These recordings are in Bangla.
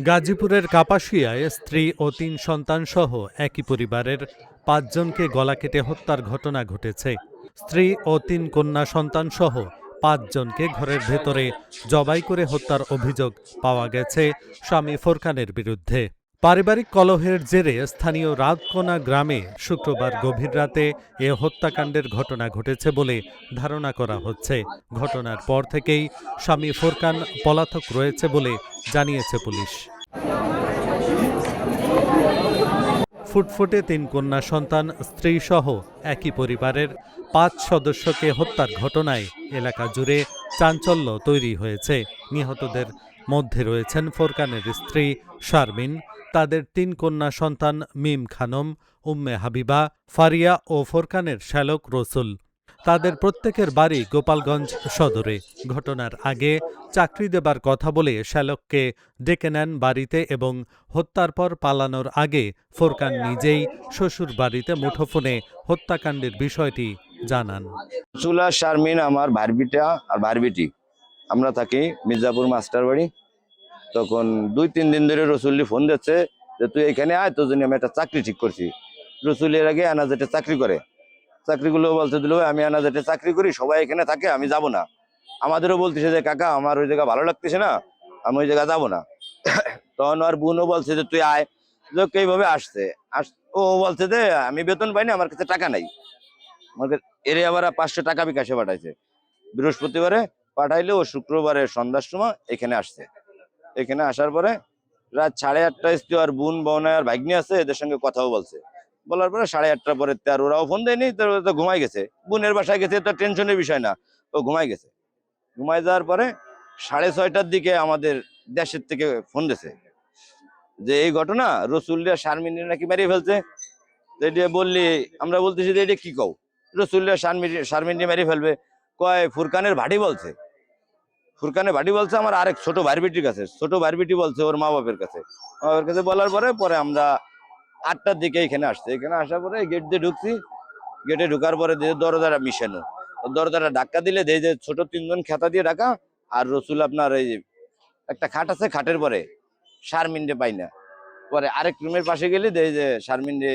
গাজীপুরের কাপাসিয়ায় স্ত্রী ও ৩ সন্তান সহ একই পরিবারের ৫ জনকে গলা কেটে হত্যার ঘটনা ঘটেছে। স্ত্রী ও ৩ কন্যা সন্তান সহ ৫ জনকে ঘরের ভেতরে জবাই করে হত্যার অভিযোগ পাওয়া গেছে স্বামী ফোরকানের বিরুদ্ধে। পারিবারিক কলহের জেরে স্থানীয় রাতকোনা গ্রামে শুক্রবার গভীর রাতে এ হত্যাকাণ্ডের ঘটনা ঘটেছে বলে ধারণা করা হচ্ছে। ঘটনার পর থেকেই স্বামী ফোরকান পলাতক রয়েছে বলে জানিয়েছে পুলিশ। ফুটফুটে ৩ কন্যা সন্তান স্ত্রীসহ একই পরিবারের ৫ সদস্যকে হত্যার ঘটনায় এলাকা জুড়ে চাঞ্চল্য তৈরি হয়েছে। নিহতদের মধ্যে রয়েছেন ফোরকানের স্ত্রী শারমিন, তাদের ৩ কন্যা সন্তান মিম খানম, উম্মে হাবিবা, ফারিয়া ও ফোরকানের শ্যালক রসুল। তাদের প্রত্যেকের বাড়ি গোপালগঞ্জ সদরে। ঘটনার আগে চাকরি দেবার কথা বলে শ্যালককে ডেকে নেন বাড়িতে এবং হত্যার পর পালানোর আগে ফোরকান নিজেই শ্বশুর বাড়িতে মুঠোফোনে হত্যাকাণ্ডের বিষয়টি জানান। চুলা শারমিন আমার ভারবিটা আর ভারবিটি, আমরা থাকি মির্জাপুর মাস্টার বাড়ি। তখন ২-৩ দিন ধরে রসুল্লি ফোন দিচ্ছে যে তুই এখানে আয়, তোর জন্য আমি একটা চাকরি ঠিক করছি। রসুল এর আগে আনাজেটে চাকরি করে, চাকরিগুলো বলছে দিল আমি আনাজেটে চাকরি করি, সবাই এখানে থাকে, আমি যাব না। আমাদেরও বলতেছে যে কাকা আমার ওই জায়গা ভালো লাগতেছে না, আমি ওই জায়গা যাবো না। তখন আর বোনও বলছে যে তুই আয়। লোক এইভাবে আসছে। ও বলছে যে আমি বেতন পাইনি, আমার কাছে টাকা নাই। আমাকে এর আবার ৫০০ টাকা বিকাশে পাঠাইছে। বৃহস্পতিবারে পাঠাইলে ও শুক্রবারে সন্ধ্যার সময় এখানে আসছে। এখানে আসার পরে রাত ৮:৩০ স্ত্রী আর বোন বোনা আর ভাগ্নি আছে, এদের সঙ্গে কথাও বলছে। বলার পরে ৮:৩০ পরে আর ওরাও ফোন দেয়নি, তো ঘুমাই গেছে। বোনের বাসায় গেছে, তো টেনশনের বিষয় না, ও ঘুমাই গেছে। ঘুমাই যাওয়ার পরে ৬:৩০টার দিকে আমাদের দেশের থেকে ফোন দিয়েছে যে এই ঘটনা, রসুলিয়া শারমিনী নাকি মেরে ফেলছে। এটা বললি আমরা বলতেছি যে এটা কি কও, রসুলিয়া শারমিনী মেরে ফেলবে? কয় ফুরকানের ভাটি বলছে। ফুরকানের ভাটি বলছে আমার আরেক ছোট ভাইবিটির কাছে, ছোট ভাইবিটি বলছে ওর মা বাপের কাছে। মা বাপের কাছে বলার পরে আমরা ৮টার দিকে এখানে আসছে। এখানে আসার পরে গেট দিয়ে ঢুকছি। গেটে ঢুকার পরে দরজাটা মিশানো, দরজাটা ধাক্কা দিলে দেয় যে ছোট ৩ জন খেতা দিয়ে ঢাকা। আর রসুল আপনার এই একটা খাট আছে, খাটের পরে শারমিনরে পাই না। পরে আরেক রুমের পাশে গেলে দেয় যে শারমিনরে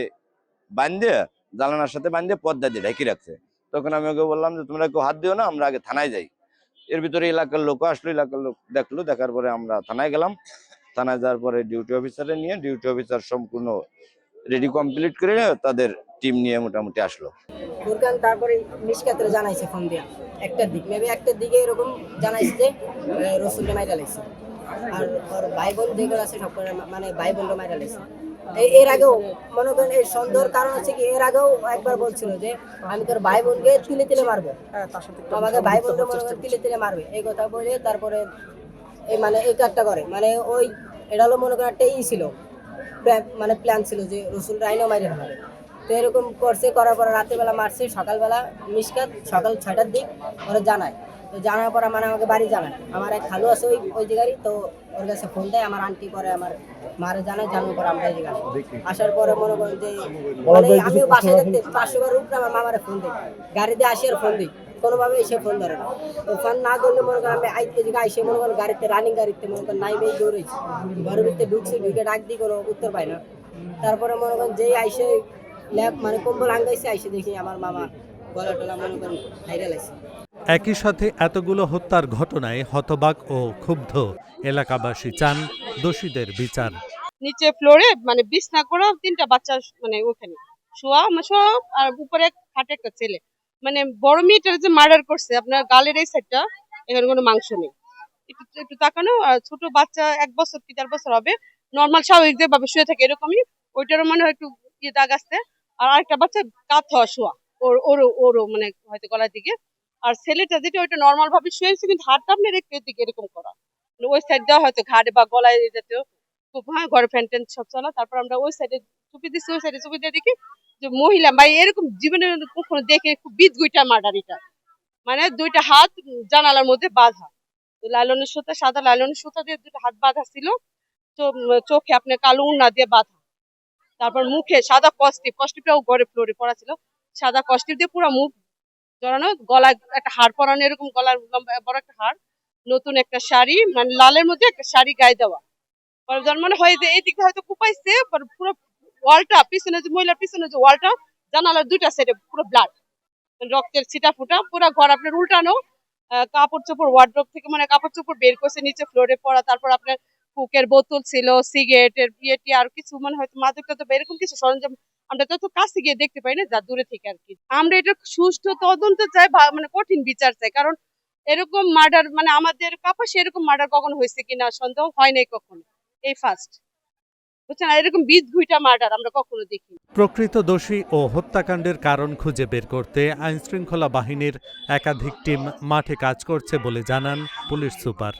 বান্ধে জানালার সাথে বান্ধে পর্দা দিয়ে ঢেকে রাখছে। তখন আমি ওকে বললাম যে তোমরা কেউ হাত দিও না, আমরা আগে থানায় যাই। এর ভিতরে এলাকার লোক আসলো, এলাকার লোক দেখলো, দেখার পরে আমরা থানায় গেলাম। থানায় যাওয়ার পরে ডিউটি অফিসারে নিয়ে ডিউটি অফিসার সম্পূর্ণ রেডি কমপ্লিট করে তাদের টিম নিয়ে মোটামুটি আসলো। ফুরকান তারপরে মিশকাতরে জানাইছে ফোন দিয়া একটার দিক, মেবি একটার দিকে এরকম জানাইছে যে রসুলকে মাইরা লাগছে। আর ওর ভাই বোন যেগুলো আছে সব মানে ভাই বোনরা মাইরা লাগছে। এর আগেও মনে করেন এই সন্দেহের কারণ হচ্ছে কি, এর আগেও একবার বলছিল যে আমি তোর ভাই বোনকে তিলে তিলে মারবো, আমাকে ভাই বোনকে মনে করেন তিলে তিলে মারবে, এই কথা বলে তারপরে এই মানে এই কাজটা করে। মানে ওই এটা হলো মনে করেন একটা ছিল, মানে প্ল্যান ছিল যে রসুল রাইনও মাইরে হবে। তো এরকম করছে, করার পরে রাত্রিবেলা মারছে, সকালবেলা মিশকাত সকাল ৬টার দিক ওরা জানায়। তো জানার পর মানে আমাকে বাড়ি জানায়, আমার এক খালু আছে ওই জায়গারই, তো ওর কাছে ফোন দেয় আমার আন্টি, পরে আমার মারে জানায়, জানার পর আমরা এই জায়গায় আসার পরে মনে করেন যে মানে আমিও বাসায় দেখতে ৫০০ বার উপরে আমার মামারে ফোন দিই, গাড়ি দিয়ে আসি আর ফোন দিই, কোনোভাবে এসে ফোন ধরে না। তো ফোন না ধরলে মনে করেন আমি আইতে দিকে আইসে মনে করেন গাড়িতে রানিং গাড়িতে মনে করেন নাই মেয়ে দৌড়েছি, ঘরের ভিতরে ঢুকছি, ঢুকে ডাক দিই, কোনো উত্তর পাই না। তারপরে মনে করেন যেই আইসে ল্যাব মানে কম্বল আঙ্গাইছে, আইসে দেখি আমার মামা গলা টলা মনে করেন ভাইরাল আছে। একই সাথে এতগুলো হত্যার ঘটনায় হতবাক ও ক্ষুব্ধ এলাকাবাসী চান দোষীদের বিচার। নিচে ফ্লোরে মানে বিছনা করা ৩টা বাচ্চা, মানে ওখানে শোয়া আর উপরে খাটে একটা ছেলে, মানে বড় মেয়েটার যে মার্ডার করছে আপনার গালের এই সাইডটা, এখানে কোনো মাংস নেই। একটু তাকানো, আর ছোট বাচ্চা ১ বছর কি ৪ বছর হবে, নর্মাল স্বাভাবিক যেভাবে শুয়ে থাকে এরকমই, ওইটারও মানে একটু দাগ আছে। আর আরেকটা বাচ্চা কাত হওয়া শোয়া, ওরও মানে হয়তো গলার দিকে। আর ছেলেটা যেটা ওইটা নর্মাল ভাবে শুয়েছে, কিন্তু হাতটা আপনার একটু দিকে এরকম করা, মানে ওই সাইড দেওয়া হয়তো ঘাড়ে বা গলায় জাতীয় খুব। হ্যাঁ, ঘরে ফ্যান ট্যান সব চলা। তারপর আমরা ওই সাইডে চুপি দিচ্ছি, ওই সাইডে চুপি দিয়ে দেখি যে মহিলা ভাই এরকম জীবনে কখনো দেখে খুব বিদগুইটা মার্ডার এটা, মানে ২টা হাত জানালার মধ্যে বাঁধা, লাইলনের সুতা, সাদা লাইলনের সুতা দিয়ে ২টা হাত বাঁধা ছিল, চোখে আপনার কালো উন্না দিয়ে বাঁধা। তারপর মুখে সাদা কস্টিপটাও ঘরে ফ্লোরে পড়া ছিল, সাদা কস্টিপ দিয়ে পুরো মুখ জড়ানো, গলায় একটা হাড় পরানো, এরকম গলার বড় একটা হাড়, নতুন একটা শাড়ি মানে লালের মধ্যে একটা শাড়ি গায়ে দেওয়া। পরে যার মনে হয় যে এই দিকটা হয়তো কুপাইছে, পরে পুরো ওয়ালটা পিছনে যে মহিলার পিছনে যে ওয়ালটা জানালার দুইটা সাইডে পুরো ব্লাড, রক্তের ছিটা ফুটা, পুরো ঘর আপনার উল্টানো। কাপড় চোপড় ওয়ার্ড্রোব থেকে মানে কাপড় চোপড় বের করছে, নিচে ফ্লোরে পড়া, তারপর আপনার কুকের বোতল ছিল, সিগারেটের ইয়েটি আর কিছু মানে হয়তো মাদক টাদক বা এরকম কিছু সরঞ্জাম আমরা তো কাছে গিয়ে দেখতে পাই না, যা দূরে থেকে আর কি। আমরা এটা সুষ্ঠু তদন্ত চাই, মানে কঠিন বিচার চাই, কারণ এরকম মার্ডার মানে আমাদের কাপাসে এরকম মার্ডার কখনো হয়েছে কিনা সন্দেহ হয় নাই কখনো, এই ফার্স্ট বুঝছেন। আর এরকম বিষ ঘুইটা মার্ডার আমরা কখনো দেখি। প্রকৃত দোষী ও হত্যাকাণ্ডের কারণ খুঁজে বের করতে আইনশৃঙ্খলা বাহিনীর একাধিক টিম মাঠে কাজ করছে বলে জানান পুলিশ সুপার।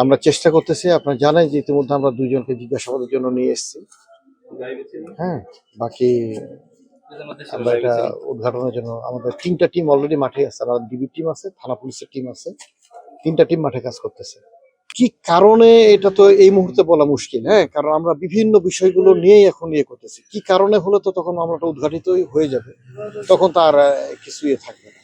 আমরা চেষ্টা করতেছি, আপনারা জানেন যে ইতিমধ্যে আমরা দুইজনকে জিজ্ঞাসাবাদের জন্য নিয়ে এসেছি। হ্যাঁ, বাকি আমরা এটা উদ্ঘাটনের জন্য আমাদের 3টা টিম অলরেডি মাঠে আছে। আমাদের ডিবি টিম আছে, থানা পুলিশের টিম আছে, 3টা টিম মাঠে কাজ করতেছে। কি কারণে এটা তো এই মুহূর্তে বলা মুশকিল, হ্যাঁ, কারণ আমরা বিভিন্ন বিষয়গুলো নিয়েই এখন ইয়ে করতেছি। কি কারণে হলে তো তখন আমরাটা উদ্ঘাটিতই হয়ে যাবে, তখন তো আর কিছু ইয়ে থাকবে না।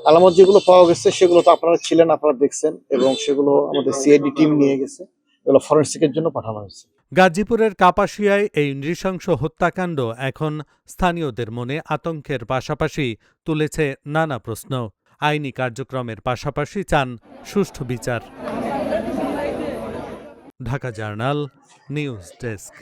আলামত যেগুলো পাওয়া গেছে সেগুলো তো আপনারা ছিলেন, আপনারা দেখছেন, এবং সেগুলো আমাদের সিআইডি টিম নিয়ে গেছে, এগুলো ফরেনসিকের জন্য পাঠানো হয়েছে। গাজীপুরের কাপাসিয়ায় এই নৃশংস হত্যাকাণ্ড এখন স্থানীয়দের মনে আতঙ্কের পাশাপাশি তুলেছে নানা প্রশ্ন। আইনি কার্যক্রমের পাশাপাশি চান সুষ্ঠু বিচার। Dhaka journal news desk.